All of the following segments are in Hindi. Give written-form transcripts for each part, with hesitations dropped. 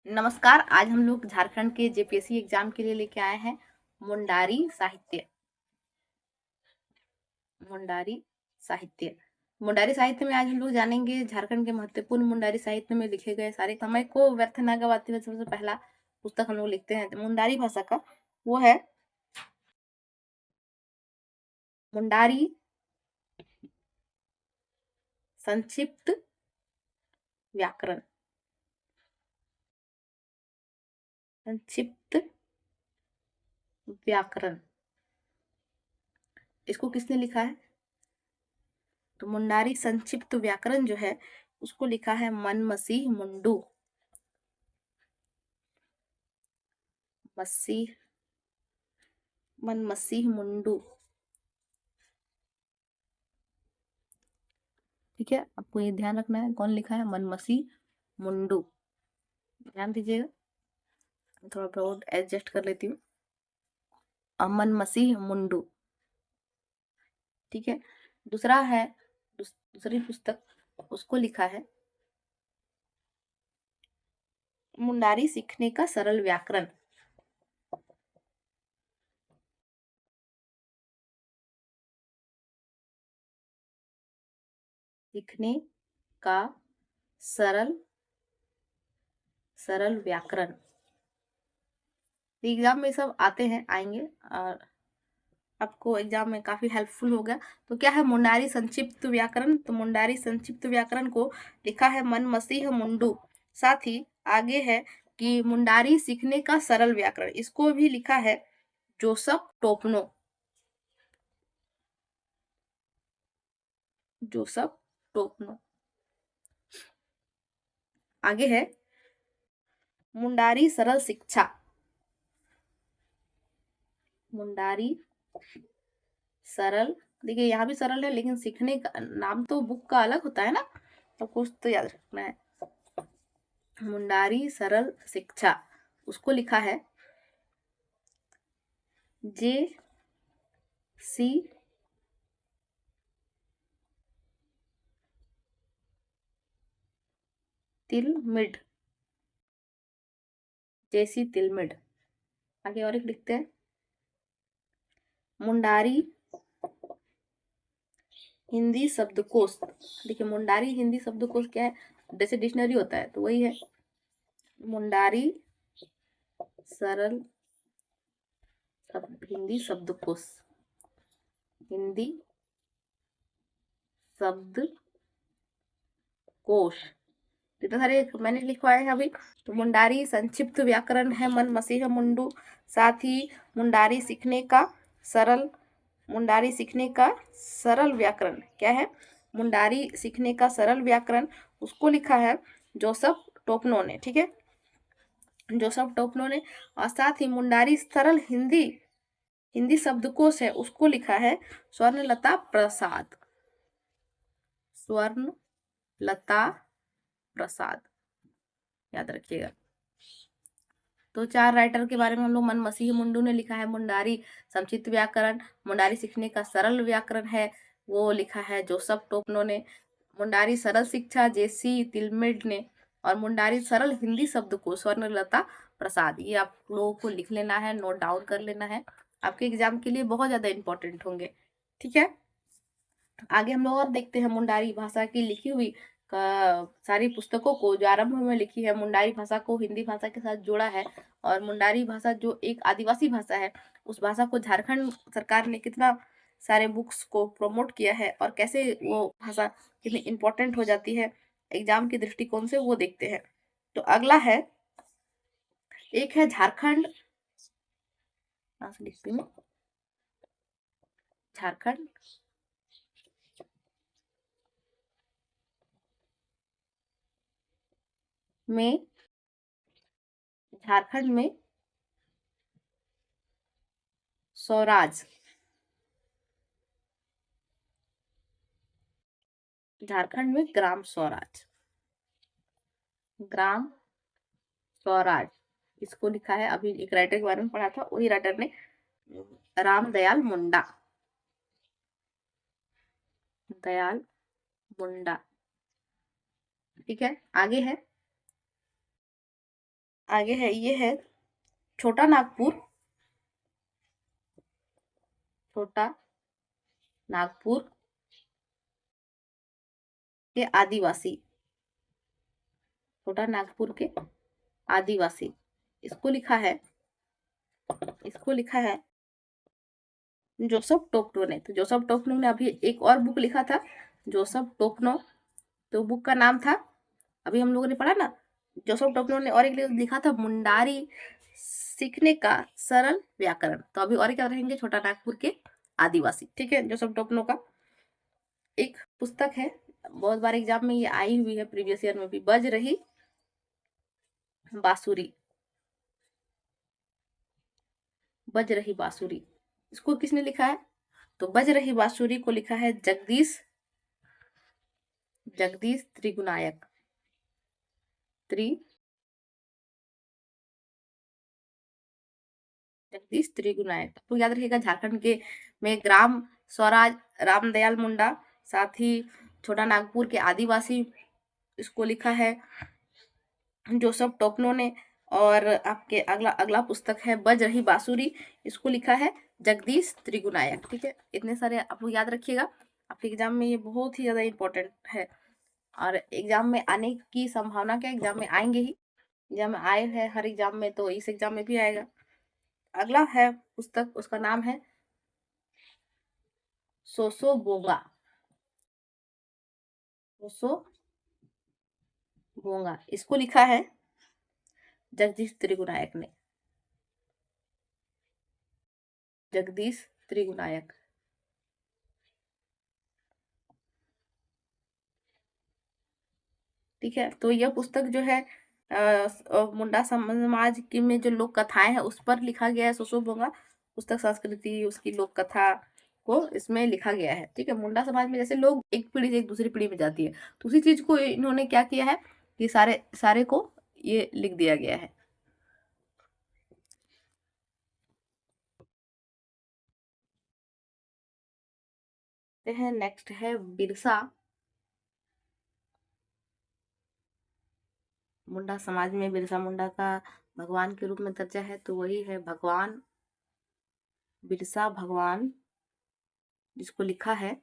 नमस्कार। आज हम लोग झारखंड के जेपीएससी एग्जाम के लिए लेके आए हैं मुंडारी साहित्य। मुंडारी साहित्य मुंडारी साहित्य में आज हम लोग जानेंगे झारखंड के महत्वपूर्ण मुंडारी साहित्य में लिखे गए सारे। समय को व्यर्थ न गवाते हुए सबसे पहला पुस्तक हम लोग लिखते हैं मुंडारी भाषा का, वो है मुंडारी संक्षिप्त व्याकरण। संक्षिप्त व्याकरण इसको किसने लिखा है? तो मुंडारी संक्षिप्त व्याकरण जो है उसको लिखा है मनमसीह मुंडू। मनमसीह मुंडू, ठीक है। आपको ये ध्यान रखना है कौन लिखा है, मनमसीह मुंडू। ध्यान दीजिएगा, थोड़ा बहुत एडजस्ट कर लेती हूँ। मनमसीह मुंडू, ठीक है। दूसरा है दूसरी पुस्तक, उसको लिखा है मुंडारी सीखने का सरल व्याकरण। सीखने का सरल व्याकरण। एग्जाम में सब आते हैं, आएंगे और आपको एग्जाम में काफी हेल्पफुल होगा। तो क्या है मुंडारी संक्षिप्त व्याकरण? तो मुंडारी संक्षिप्त व्याकरण को लिखा है मनमसीह मुंडू। साथ ही आगे है कि मुंडारी सीखने का सरल व्याकरण, इसको भी लिखा है जोसफ टोपनो। जोसफ टोपनो। आगे है मुंडारी सरल शिक्षा। मुंडारी सरल, देखिए यहाँ भी सरल है लेकिन सीखने का नाम तो बुक का अलग होता है ना, तो कुछ तो याद रखना है। मुंडारी सरल शिक्षा, उसको लिखा है जे सी तिलमिड। जेसी तिलमिड। आगे और एक लिखते हैं मुंडारी हिंदी शब्दकोश। देखिए मुंडारी हिंदी शब्दकोश क्या है, जैसे डिक्शनरी होता है तो वही है मुंडारी सरल हिंदी शब्दकोश। हिंदी शब्दकोश, इतने सारे मैंने लिखवाए हैं अभी। तो मुंडारी संक्षिप्त व्याकरण है मन मसीह मुंडू। साथ ही मुंडारी सीखने का सरल व्याकरण क्या है, मुंडारी सीखने का सरल व्याकरण, उसको लिखा है जोसफ टोपनो ने, ठीक है, जोसफ टोपनो ने। और साथ ही मुंडारी सरल हिंदी शब्दकोश है, उसको लिखा है स्वर्णलता प्रसाद। स्वर्णलता प्रसाद, याद रखिएगा। तो 4 राइटर के बारे में हम लोग, मनमसीह मुंडू ने लिखा है मुंडारी संक्षिप्त व्याकरण। मुंडारी सीखने का सरल व्याकरण है, वो लिखा है जोसफ टोपनो ने। मुंडारी सरल शिक्षा जेसी तिलमिड ने। और मुंडारी सरल हिंदी शब्दकोश स्वर्णलता प्रसाद। ये आप लोगों को लिख लेना है, नोट डाउन कर लेना है, आपके एग्जाम के लिए बहुत ज्यादा इंपॉर्टेंट होंगे, ठीक है। आगे हम लोग और देखते हैं मुंडारी भाषा की लिखी हुई सारी पुस्तकों को, जो आरंभ में लिखी है। मुंडारी भाषा को हिंदी भाषा के साथ जोड़ा है। और मुंडारी भाषा जो एक आदिवासी भाषा है, उस भाषा को झारखंड सरकार ने कितना सारे बुक्स को प्रमोट किया है और कैसे वो भाषा कितनी इम्पोर्टेंट हो जाती है एग्जाम के दृष्टिकोण से, वो देखते हैं। तो अगला है, एक है झारखंड, लिखती हूँ झारखंड में झारखंड में स्वराज। झारखंड में ग्राम स्वराज, ग्राम स्वराज, इसको लिखा है, अभी एक राइटर के बारे में पढ़ा था, वही राइटर ने, रामदयाल मुंडा। दयाल मुंडा, ठीक है। आगे है आगे है, ये है छोटा नागपुर। छोटा नागपुर के आदिवासी। छोटा नागपुर के आदिवासी। इसको लिखा है, इसको लिखा है जोसेफ टोप्नो ने। तो जोसेफ टोप्नो ने अभी एक और बुक लिखा था, जोसेफ टोप्नो। तो बुक का नाम था, अभी हम लोगों ने पढ़ा ना, जोसेफ टोप्नो ने और एक लिखा था मुंडारी सीखने का सरल व्याकरण। तो अभी और क्या रहेंगे, छोटा नागपुर के आदिवासी। ठीक है, जोसेफ टोप्नो का एक पुस्तक है, बहुत बार एग्जाम में ये आई हुई है, प्रीवियस ईयर में भी। बज रही बांसुरी। बज रही बांसुरी, इसको किसने लिखा है? तो बज रही बांसुरी को लिखा है जगदीश, जगदीश त्रिगुनायक। जगदीश त्रिगुनायक। तो याद रखिएगा, झारखंड के में ग्राम स्वराज रामदयाल मुंडा, साथ ही छोटा नागपुर के आदिवासी, इसको लिखा है जोसेफ टोप्नो ने। और आपके अगला अगला पुस्तक है बज रही बांसुरी, इसको लिखा है जगदीश त्रिगुनायक। ठीक है, इतने सारे आप लोग याद रखिएगा, आपके एग्जाम में ये बहुत ही ज्यादा इंपॉर्टेंट है। और एग्जाम में आने की संभावना क्या, एग्जाम में आएंगे ही, एग्जाम में आए हैं हर एग्जाम में, तो इस एग्जाम में भी आएगा। अगला है पुस्तक, उसका नाम है सोसो बोंगा। सोसो बोंगा, इसको लिखा है जगदीश त्रिगुनायक ने। जगदीश त्रिगुनायक। ठीक है, तो यह पुस्तक जो है मुंडा समाज की में जो लोक कथाएं हैं उस पर लिखा गया है। सोसो बोंगा पुस्तक संस्कृति, उसकी लोक कथा को इसमें लिखा गया है। ठीक है, मुंडा समाज में जैसे लोग एक पीढ़ी से एक दूसरी पीढ़ी में जाती है, तो उसी चीज को इन्होंने क्या किया है कि सारे सारे को ये लिख दिया गया है। नेक्स्ट है बिरसा मुंडा। समाज में बिरसा मुंडा का भगवान के रूप में दर्जा है, तो वही है भगवान, बिरसा भगवान, जिसको लिखा है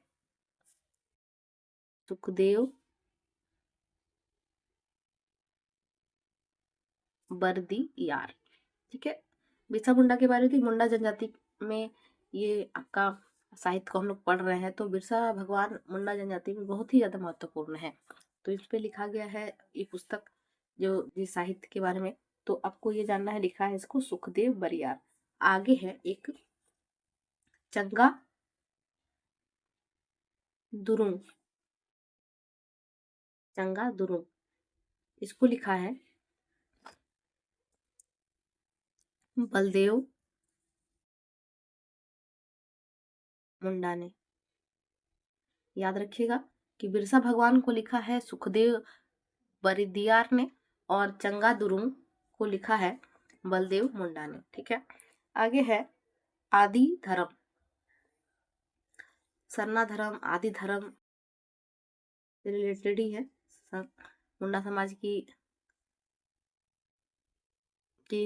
सुखदेव बर्दियार। ठीक है, बिरसा मुंडा के बारे में थी, मुंडा जनजाति में ये आपका साहित्य को हम लोग पढ़ रहे हैं, तो बिरसा भगवान मुंडा जनजाति में बहुत ही ज्यादा महत्वपूर्ण है। तो इस पे लिखा गया है ये पुस्तक, जो ये साहित्य के बारे में। तो आपको ये जानना है, लिखा है इसको सुखदेव बरियार। आगे है एक चंगा दुरुंग। चंगा दुरुंग, इसको लिखा है बलदेव मुंडा ने। याद रखिएगा कि बिरसा भगवान को लिखा है सुखदेव बरिदियार ने, और चंगा दुरुंग को लिखा है बलदेव मुंडा ने। ठीक है, आगे है आदि धर्म। सरना धर्म, आदि धर्म रिलेटेड ही है, मुंडा समाज की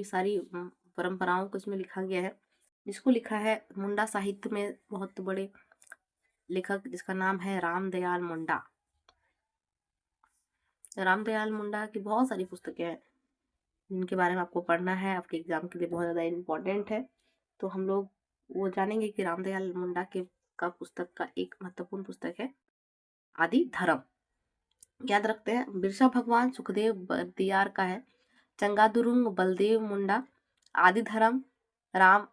सारी परंपराओं को इसमें लिखा गया है। जिसको लिखा है मुंडा साहित्य में बहुत बड़े लेखक, जिसका नाम है रामदयाल मुंडा। रामदयाल मुंडा की बहुत सारी पुस्तकें हैं जिनके बारे में आपको पढ़ना है, आपके एग्जाम के लिए बहुत ज़्यादा इम्पोर्टेंट है। तो हम लोग वो जानेंगे कि रामदयाल मुंडा के का पुस्तक का एक महत्वपूर्ण पुस्तक है आदि धर्म। याद रखते हैं, बिरसा भगवान सुखदेव बर्दियार का है, चंगादुरुंग बलदेव मुंडा, आदि धर्म राम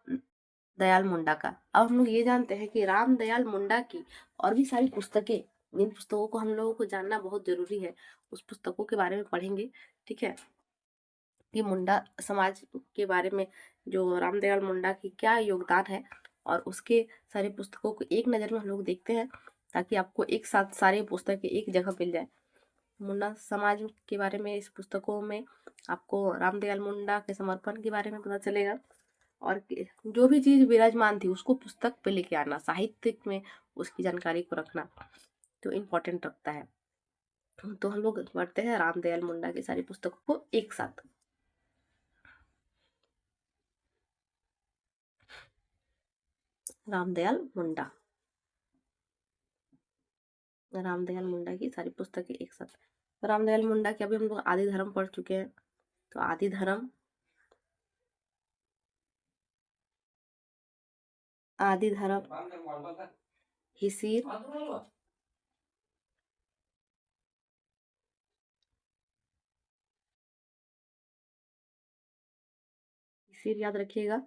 दयाल मुंडा का। अब हम लोग ये जानते हैं कि राम दयाल मुंडा की और भी सारी पुस्तकें, इन पुस्तकों को हम लोगों को जानना बहुत जरूरी है, उस पुस्तकों के बारे में पढ़ेंगे। ठीक है, कि मुंडा समाज के बारे में जो रामदयाल मुंडा की क्या योगदान है, और उसके सारे पुस्तकों को एक नज़र में हम लोग देखते हैं, ताकि आपको एक साथ सारे पुस्तकें एक जगह मिल जाए। मुंडा समाज के बारे में इस पुस्तकों में आपको रामदयाल मुंडा के समर्पण के बारे में पता चलेगा, और जो भी चीज़ विराजमान थी उसको पुस्तक पे लेके आना, साहित्य में उसकी जानकारी को रखना तो इम्पोर्टेंट रखता है। तो हम लोग पढ़ते हैं रामदयाल मुंडा की सारी पुस्तकों को एक साथ। रामदयाल मुंडा। रामदयाल मुंडा की सारी पुस्तकें एक साथ। तो रामदयाल मुंडा की अभी हम लोग आदि धर्म पढ़ चुके हैं। तो आदि धर्म, आदि धर्म, हिसीर, हिसीर याद रखिएगा,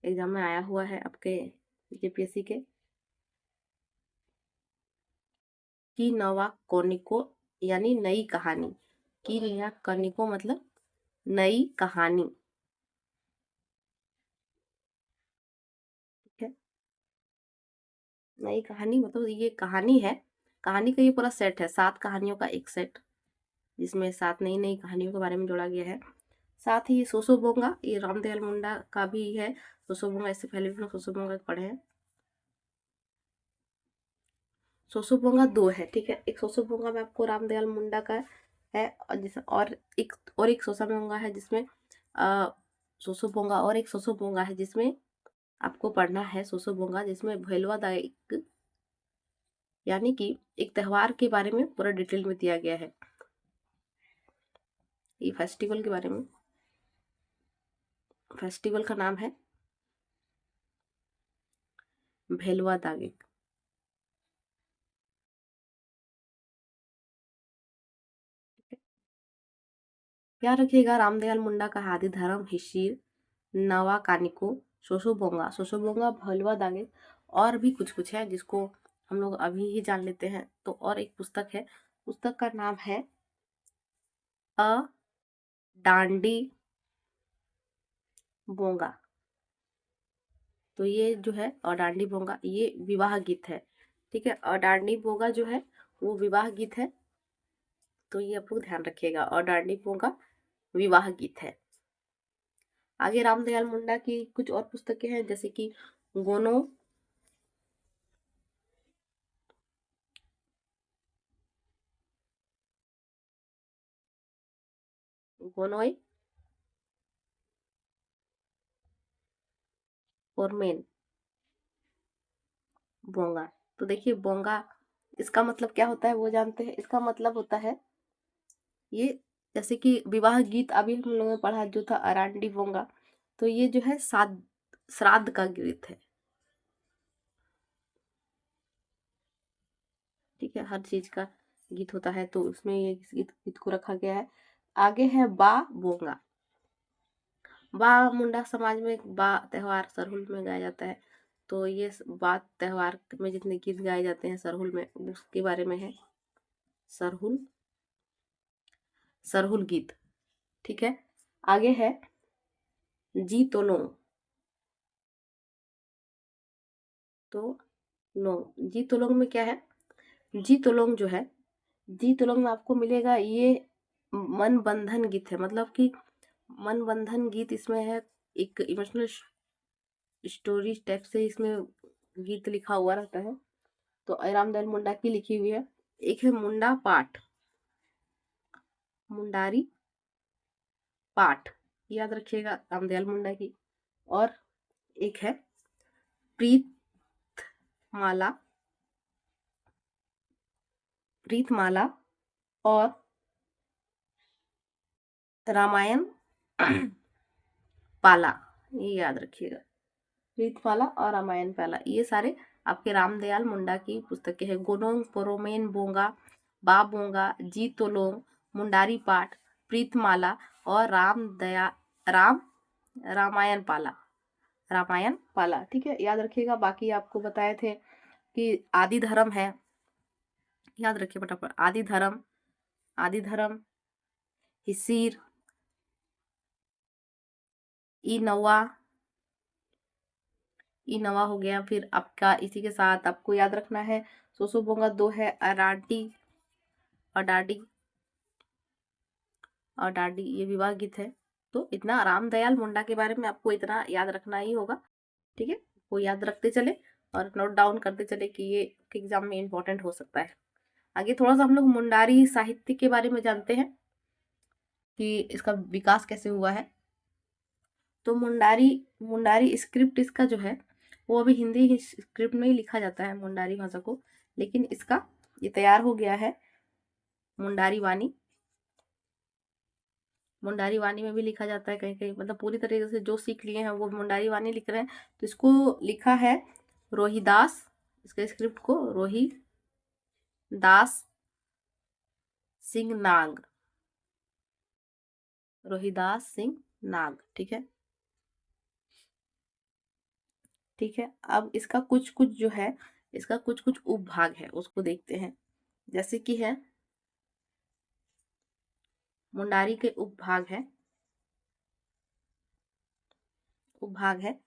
एग्जाम में आया हुआ है आपके जेपीएससी के। की नवा कौनिको यानी नई कहानी। की नया कौनिको मतलब नई कहानी। ठीक है, नई कहानी मतलब ये कहानी है, कहानी का ये पूरा सेट है, 7 कहानियों का एक सेट, जिसमें 7 नई नई कहानियों के बारे में जोड़ा गया है। साथ ही सोसोबोंगा, ये रामदयाल मुंडा का भी है। सोसोबोंगा इससे पहले भी लोग सोसोबोंगा पढ़े हैं। सोसोबोंगा 2 है, ठीक है। एक सोसोबोंगा में आपको रामदयाल मुंडा का है, और एक सोसाबोंगा है जिसमें सोसोबोंगा, और एक सोसोबोंगा है जिसमें आपको पढ़ना है सोसोबोंगा, जिसमें भैलवा दाइक यानी कि एक त्योहार के बारे में पूरा डिटेल में दिया गया है। ये फेस्टिवल के बारे में, फेस्टिवल का नाम है भैलवा दागिक। याद रखिएगा, रामदयाल मुंडा का आदि धर्म, हिशीर, नवा कानिको, सोसोबोंगा, सोसोबोंगा, भैलवा दागिक, और भी कुछ कुछ है जिसको हम लोग अभी ही जान लेते हैं। तो और एक पुस्तक है, पुस्तक का नाम है अ डांडी बोंगा। तो ये जो है अडांडी बोंगा, ये विवाह गीत है। ठीक है, अडांडी बोंगा जो है वो विवाह गीत है। तो ये आप लोग ध्यान रखिएगा, अडांडी बोंगा विवाह गीत है। आगे रामदयाल मुंडा की कुछ और पुस्तकें हैं, जैसे कि गोनो, गोनोई और मेन बोंगा। तो देखिए बोंगा, इसका मतलब क्या होता है वो जानते हैं? इसका मतलब होता है ये, जैसे कि विवाह गीत अभी हम लोगों ने पढ़ा जो था अरांडी बोंगा, तो ये जो है श्राद्ध का गीत है। ठीक है, हर चीज का गीत होता है, तो उसमें ये गीत को रखा गया है। आगे है बा बोंगा। बा मुंडा समाज में बा त्योहार सरहुल में गाया जाता है। तो ये बा त्योहार में जितने गीत गाए जाते हैं सरहुल में, उसके बारे में है सरहुल, सरहुल गीत। ठीक है, आगे है जी तोलो। तो नो, जी तोलोंग में क्या है? जी तोलोंग जो है, जी तोलोंग में आपको मिलेगा ये मन बंधन गीत है, मतलब कि मन बंधन गीत इसमें है। एक इमोशनल स्टोरी टाइप से इसमें गीत लिखा हुआ रहता है। तो रामदयाल मुंडा की लिखी हुई है। एक है मुंडा पाठ, मुंडारी पाठ, याद रखिएगा रामदयाल मुंडा की। और एक है प्रीत माला, प्रीत माला और रामायण पाला, ये याद रखिएगा। प्रीतमाला और रामायण पाला, ये सारे आपके रामदयाल मुंडा की पुस्तकें हैं। गोनोंग पोरोमेन बोंगा, बा बोंगा, जी तोलोंग, मुंडारी पाठ, प्रीतमाला और राम रामायण पाला, रामायण पाला। ठीक है, याद रखिएगा। बाकी आपको बताए थे कि आदि धर्म है, याद रखिए फटाफट। आदि धर्म, आदि धर्म, हिसीर, ई नवा, ई नवा हो गया। फिर आपका इसी के साथ आपको याद रखना है सोसोबोंगा 2 है अराटी और डाडी, और डाडी ये विवाह गीत है। तो इतना रामदयाल मुंडा के बारे में आपको इतना याद रखना ही होगा। ठीक है, वो याद रखते चले और नोट डाउन करते चले कि ये एग्जाम में इंपॉर्टेंट हो सकता है। आगे थोड़ा सा हम लोग मुंडारी साहित्य के बारे में जानते हैं कि इसका विकास कैसे हुआ है। तो मुंडारी मुंडारी स्क्रिप्ट इसका जो है वो अभी हिंदी स्क्रिप्ट में ही लिखा जाता है मुंडारी भाषा को, लेकिन इसका ये तैयार हो गया है मुंडारी वाणी। मुंडारी वाणी में भी लिखा जाता है कहीं कहीं, मतलब पूरी तरीके से जो सीख लिए हैं वो मुंडारी वाणी लिख रहे हैं। तो इसको लिखा है रोहिदास, इसके स्क्रिप्ट को रोहिदास सिंह नाग, रोहिदास सिंह नाग। ठीक है, ठीक है। अब इसका कुछ कुछ जो है, इसका कुछ कुछ उपभाग है उसको देखते हैं। जैसे कि है मुंडारी के उपभाग है,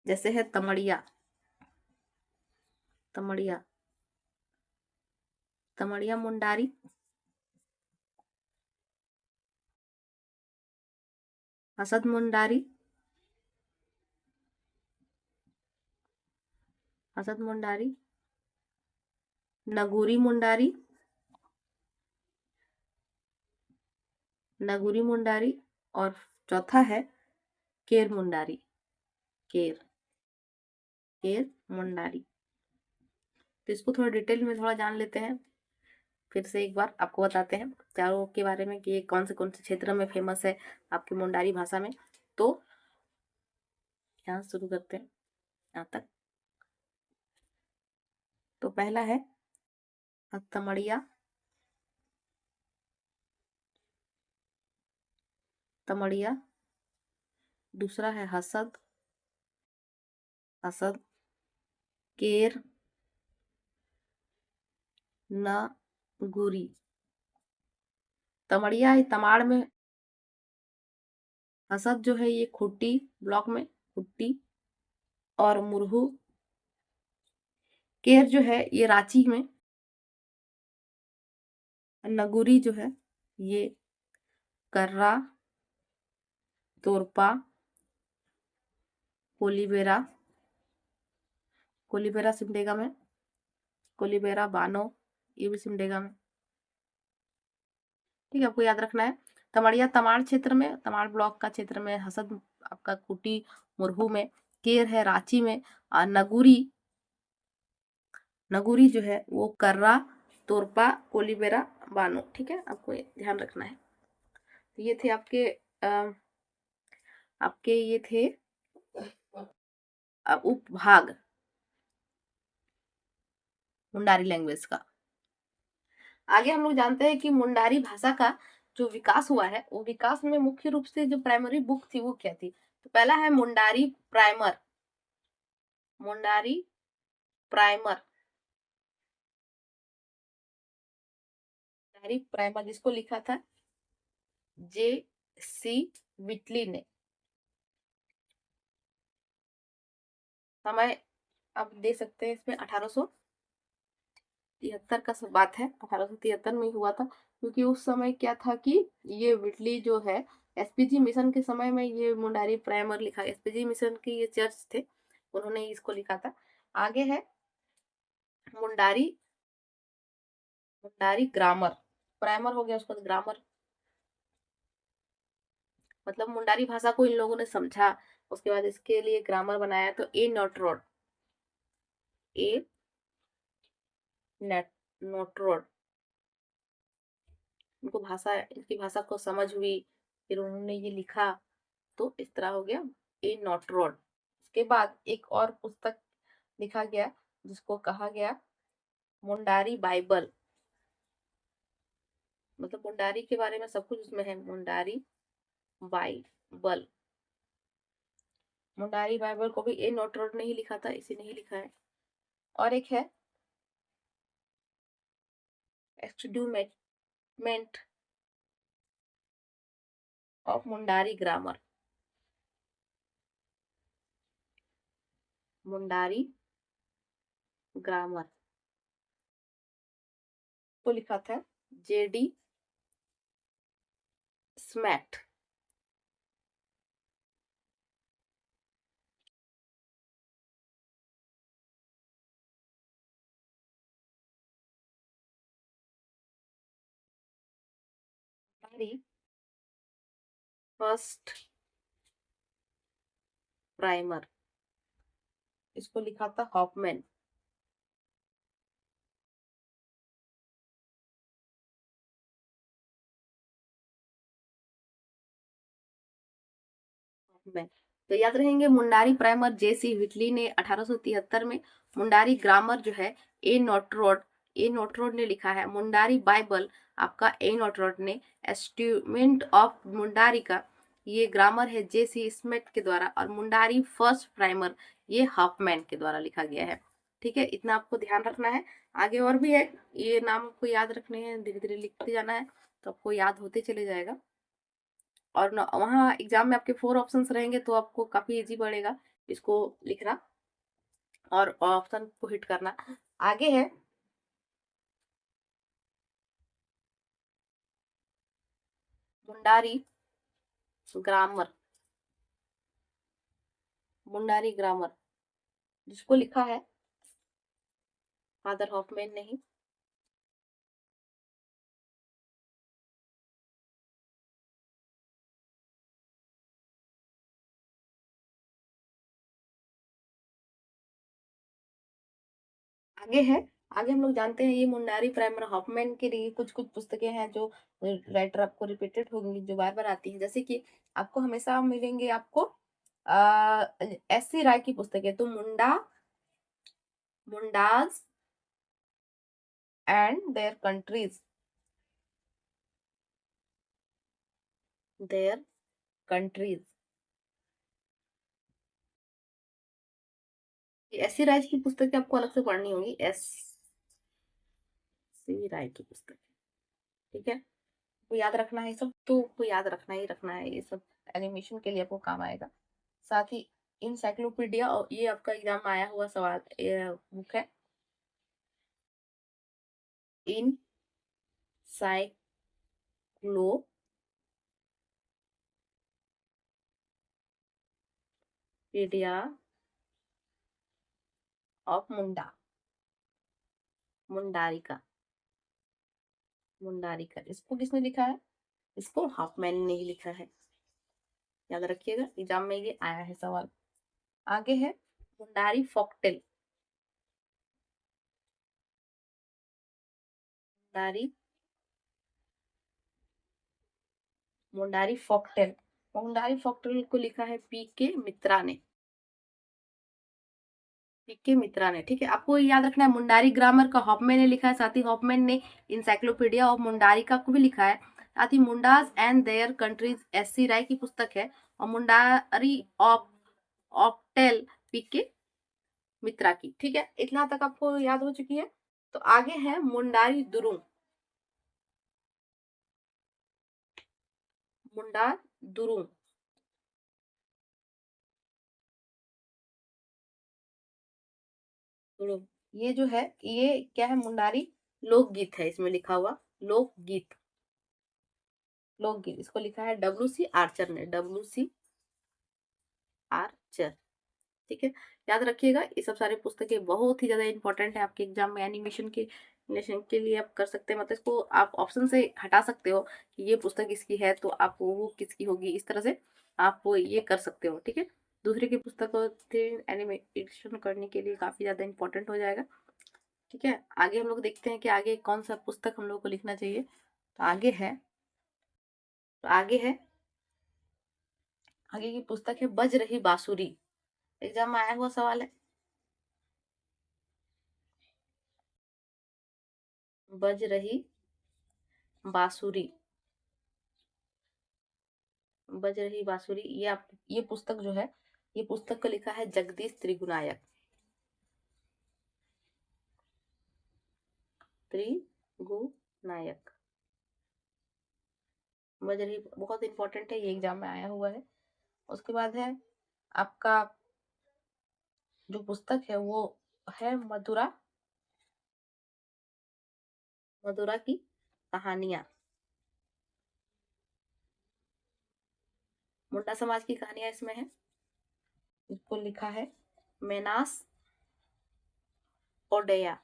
जैसे है तमड़िया, तमड़िया, तमड़िया मुंडारी, हसद मुंडारी, हसद मुंडारी, नगूरी मुंडारी, नगूरी मुंडारी, और चौथा है केर मुंडारी, केर, केर मुंडारी। तो इसको थोड़ा डिटेल में थोड़ा जान लेते हैं। फिर से एक बार आपको बताते हैं चारों के बारे में कि ये कौन से क्षेत्र में फेमस है आपकी मुंडारी भाषा में। तो यहाँ शुरू करते हैं यहाँ तक। तो पहला है तमड़िया, तमड़िया। दूसरा है हसद, हसद, केर, नगुरी। तमड़िया तमाड़ में, हसद जो है ये खुट्टी ब्लॉक में, खुट्टी और मुरहू। केर जो है ये रांची में। नगुरी जो है ये कर्रा, तोरपा, कोलीबेरा, कोलीबेरा सिमडेगा में, कोलीबेरा बानो, ये भी सिमडेगा में। ठीक है, आपको याद रखना है। तमड़िया तमाड़ क्षेत्र में, तमाड़ ब्लॉक का क्षेत्र में, हसद आपका कुटी मुरहू में, केर है रांची में, और नगुरी, नगुरी जो है वो कर्रा, तोरपा, कोलीबेरा, बानो। ठीक है, आपको ध्यान रखना है। तो ये थे आपके आपके ये थे उपभाग मुंडारी लैंग्वेज का। आगे हम लोग जानते हैं कि मुंडारी भाषा का जो विकास हुआ है, वो विकास में मुख्य रूप से जो प्राइमरी बुक थी वो क्या थी। तो पहला है Mundari primer, Mundari primer, Mundari primer, जिसको लिखा था J.C. विटली ने। समय आप दे सकते हैं इसमें 1873 का सब बात है, 1873 में हुआ था। क्योंकि उस समय क्या था कि ये विटली जो है एसपीजी मिशन के समय में ये मुंडारी प्राइमर लिखा, एसपीजी मिशन के ये चर्च थे, उन्होंने इसको लिखा था। आगे है मुंडारी, मुंडारी ग्रामर, प्राइमर हो गया, उसके बाद ग्रामर, मतलब मुंडारी भाषा को इन लोगों ने समझा, उसके बाद इसके लिए ग्रामर बनाया। तो ए नोटरोड, ए नोटरोड, उनको भाषा, इनकी भाषा को समझ हुई, फिर उन्होंने ये लिखा, तो इस तरह हो गया ए नोटरोड। उसके बाद एक और पुस्तक लिखा गया जिसको कहा गया मुंडारी बाइबल, मतलब मुंडारी के बारे में सब कुछ उसमें है, मुंडारी बाइबल। मुंडारी बाइबल को भी ए नोटरोड ने ही लिखा था, इसी ने ही लिखा है। और एक है एक्सडूमेंट of Mundari grammar, Mundari grammar को लिखा था J.D. स्मैट। फर्स्ट प्राइमर, इसको लिखा था हॉफमैन। में तो याद रहेंगे मुंडारी प्राइमर जेसी व्हिटली ने 1873 में, मुंडारी ग्रामर जो है ए नोटरोड ने लिखा है, मुंडारी बाइबल आपका ए नोटरोड ने, एस्टीमेंट ऑफ मुंडारी का ये ग्रामर है जेसी स्मिथ के द्वारा, और मुंडारी फर्स्ट प्राइमर ये हॉफमैन के द्वारा लिखा गया है। ठीक है, इतना आपको ध्यान रखना है। आगे और भी है, ये नाम आपको याद रखने हैं, धीरे धीरे लिखते जाना है तो आपको याद होते चले जाएगा। और वहाँ एग्जाम में आपके 4 ऑप्शंस रहेंगे तो आपको काफी इजी पड़ेगा इसको लिखना और ऑप्शन को हिट करना। आगे है मुंडारी ग्रामर, मुंडारी ग्रामर जिसको लिखा है फादर हॉफमैन ने ही। आगे है, आगे हम लोग जानते हैं ये मुंडारी प्राइमर हॉफमैन के लिए कुछ कुछ पुस्तकें हैं जो राइटर आपको रिपीटेड होंगी, जो बार बार आती है, जैसे कि आपको हमेशा मिलेंगे आपको एस सी राय की पुस्तकें, तो Mundas and their countries, their countries, S C Roy की पुस्तकें आपको अलग से पढ़नी होगी, एस सी राय की पुस्तक। ठीक है, वो याद रखना है, सब तो आपको याद रखना ही रखना है, ये सब एनिमेशन के लिए आपको काम आएगा। साथ ही इंसाइक्लोपीडिया, और ये आपका एग्जाम में आया हुआ सवाल बुक है, इनसाइक्लोपीडिया ऑफ मुंडारी का, मुंडारी का इसको किसने लिखा है? इसको हॉफमैन ने ही लिखा है, याद रखिएगा, एग्जाम में ये आया है सवाल। आगे है मुंडारी फॉकटेल, मुंडारी मुंडारी फॉकटेल, मुंडारी फॉकटेल को लिखा है पी के मित्रा ने, पी के मित्रा ने। ठीक है, आपको याद रखना है मुंडारी ग्रामर का हॉफमैन ने लिखा है, साथ ही हॉफमैन ने इंसाइक्लोपीडिया ऑफ मुंडारिका को भी लिखा है, साथ ही Mundas and their countries S C Roy की पुस्तक है, और मुंडारी ऑफ ऑप्टेल पी के मित्रा की। ठीक है, इतना तक आपको याद हो चुकी है। तो आगे है मुंडारी दुरुंग, मुंडा दुरुंग, दुरुंग ये जो है, ये क्या है, मुंडारी लोकगीत है, इसमें लिखा हुआ लोकगीत, लोकगीत इसको लिखा है डब्ल्यू सी आर्चर ने, डब्ल्यू सी आर्चर। ठीक है, याद रखिएगा, ये सब सारी पुस्तकें बहुत ही ज्यादा इंपॉर्टेंट है आपके एग्जाम में, एनिमेशन के लेसन के लिए आप कर सकते हैं, मतलब इसको आप ऑप्शन से हटा सकते हो कि ये पुस्तक इसकी है तो आप वो किसकी होगी, इस तरह से आप वो ये कर सकते हो। ठीक है, दूसरे की पुस्तकों से एनिमेशन करने के लिए काफी ज्यादा इंपॉर्टेंट हो जाएगा। ठीक है, आगे हम लोग देखते हैं कि आगे कौन सा पुस्तक हम लोग को लिखना चाहिए। तो आगे है, तो आगे है, आगे की पुस्तक है बज रही बांसुरी, एग्जाम में आया हुआ सवाल है, बज रही बांसुरी, बज रही बांसुरी, ये आप, ये पुस्तक जो है, ये पुस्तक को लिखा है जगदीश त्रिगुनायक, त्रिगुनायक। बज रही बहुत इंपॉर्टेंट है, ये एग्जाम में आया हुआ है। उसके बाद है आपका जो पुस्तक है वो है मधुरा, मधुरा की कहानियां, मुंडा समाज की कहानियां इसमें है, इसको लिखा है मेनास ओडेया।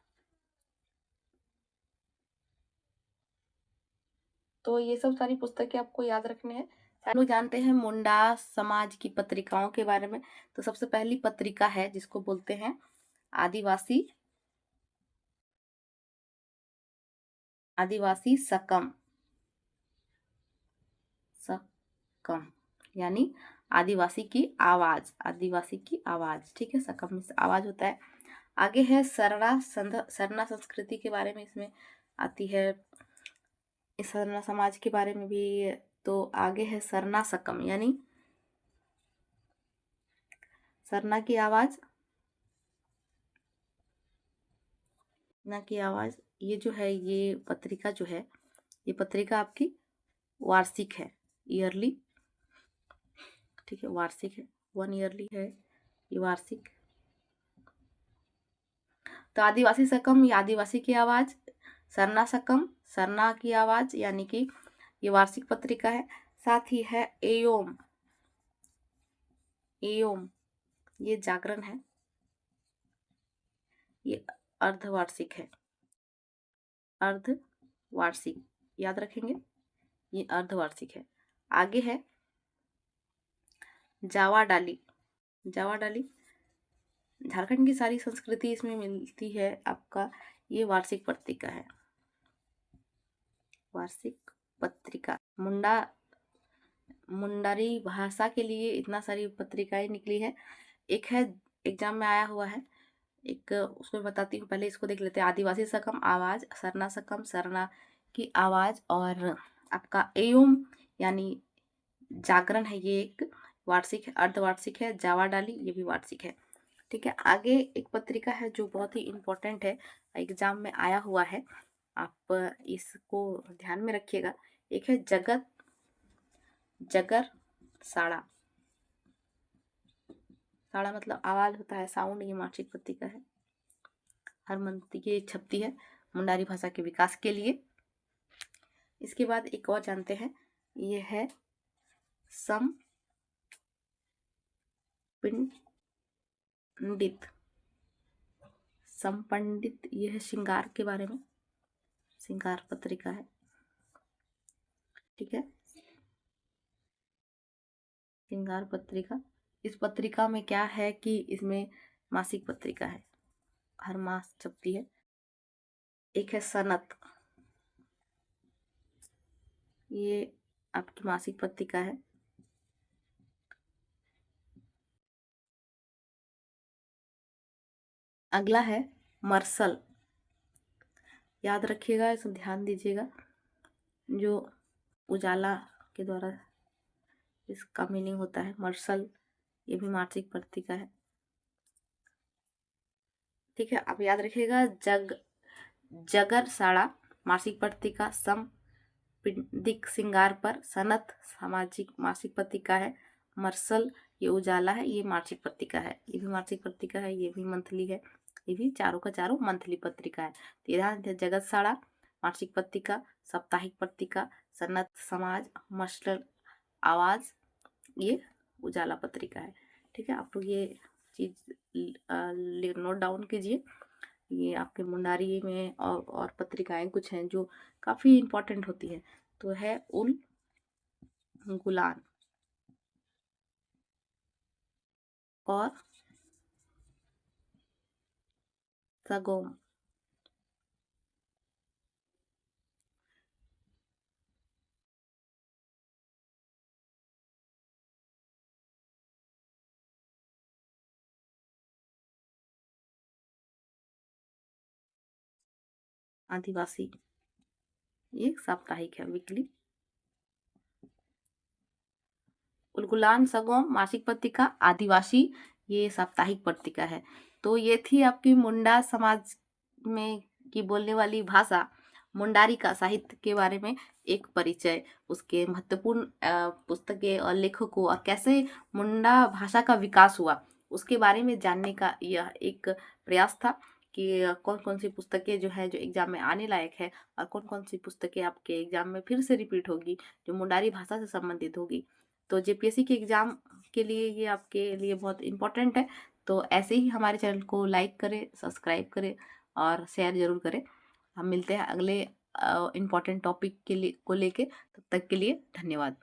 तो ये सब सारी पुस्तकें आपको याद रखने हैं, हम लोग जानते हैं मुंडा समाज की पत्रिकाओं के बारे में। तो सबसे पहली पत्रिका है जिसको बोलते हैं आदिवासी सकम यानी आदिवासी की आवाज, ठीक है। सकम से आवाज होता है। आगे है सरना संस्कृति के बारे में इसमें आती है, इस सरना समाज के बारे में भी। तो आगे है सरना सकम यानी सरना की आवाज, ये जो है, ये पत्रिका जो है, ये पत्रिका आपकी वार्षिक है, ईयरली, ठीक है, वार्षिक है, 1 ईयरली है ये वार्षिक। तो आदिवासी सकम ये आदिवासी की आवाज, सरना सकम सरना की आवाज, यानी कि ये वार्षिक पत्रिका है। साथ ही है एयोम ये जागरण है, ये अर्धवार्षिक है, अर्धवार्षिक, याद रखेंगे, ये अर्धवार्षिक है। आगे है जावा डाली झारखंड की सारी संस्कृति इसमें मिलती है आपका। ये वार्षिक पत्रिका है, वार्षिक पत्रिका। मुंडारी भाषा के लिए इतना सारी पत्रिकाएं निकली है। एक है एग्जाम में आया हुआ है, एक उसको बताती हूँ, पहले इसको देख लेते हैं। आदिवासी सकम आवाज, सरना सकम सरना की आवाज, और आपका एयुम यानी जागरण है, ये एक वार्षिक है, अर्धवार्षिक है। जावा डाली ये भी वार्षिक है, ठीक है। आगे एक पत्रिका है जो बहुत ही इम्पोर्टेंट है, एग्जाम में आया हुआ है, आप इसको ध्यान में रखिएगा। एक है जगर साड़ा मतलब आवाज होता है, साउंड। ये मासिक पत्रिका है, हर मंथ ये छपती है मुंडारी भाषा के विकास के लिए। इसके बाद एक और जानते हैं, ये है समपंडित, ये है श्रृंगार के बारे में, श्रृंगार पत्रिका है, ठीक है। श्रृंगार पत्रिका, इस पत्रिका में क्या है कि इसमें मासिक पत्रिका है, हर मास छपती है। एक है सनत, ये आपकी मासिक पत्रिका है। अगला है मरसल, याद रखिएगा, इसमें ध्यान दीजिएगा, जो उजाला के द्वारा इसका मीनिंग होता है मरसल। ये भी मासिक पत्रिका है, ठीक है। आप याद रखिएगा, जगर साड़ा मासिक पत्रिका, समपिंडिक श्रृंगार पर, सनत सामाजिक मासिक पत्रिका है, मरसल ये उजाला है, ये मासिक पत्रिका है, ये भी मासिक पत्रिका है, ये भी मंथली है, ये भी चारों का चारों मंथली पत्रिका है। तो ध्यान दे, जगत साड़ा मासिक पत्रिका, साप्ताहिक पत्रिका, सनत समाज, मरसल आवाज, ये उजाला पत्रिका है, ठीक है। आप लोग ये चीज नोट डाउन कीजिए। ये आपके मुंडारी में और पत्रिकाएं कुछ हैं जो काफी इम्पोर्टेंट होती हैं। तो है उल गुलान और सगोम, आदिवासी ये साप्ताहिक है, वीकली। उलगुलान सगोम मासिक पत्रिका, आदिवासी ये साप्ताहिक पत्रिका है। तो ये थी आपकी मुंडा समाज में की बोलने वाली भाषा, मुंडारी का साहित्य के बारे में एक परिचय, उसके महत्वपूर्ण पुस्तकें और लेखकों, और कैसे मुंडा भाषा का विकास हुआ उसके बारे में जानने का यह एक प्रयास था कि कौन कौन सी पुस्तकें जो है जो एग्जाम में आने लायक है, और कौन कौन सी पुस्तकें आपके एग्जाम में फिर से रिपीट होगी जो मुंडारी भाषा से संबंधित होगी। तो जेपीएससी के एग्ज़ाम के लिए ये आपके लिए बहुत इम्पोर्टेंट है। तो ऐसे ही हमारे चैनल को लाइक करें, सब्सक्राइब करें और शेयर ज़रूर करें। हम मिलते हैं अगले इम्पोर्टेंट टॉपिक के लिए को लेके, तब तक के लिए धन्यवाद।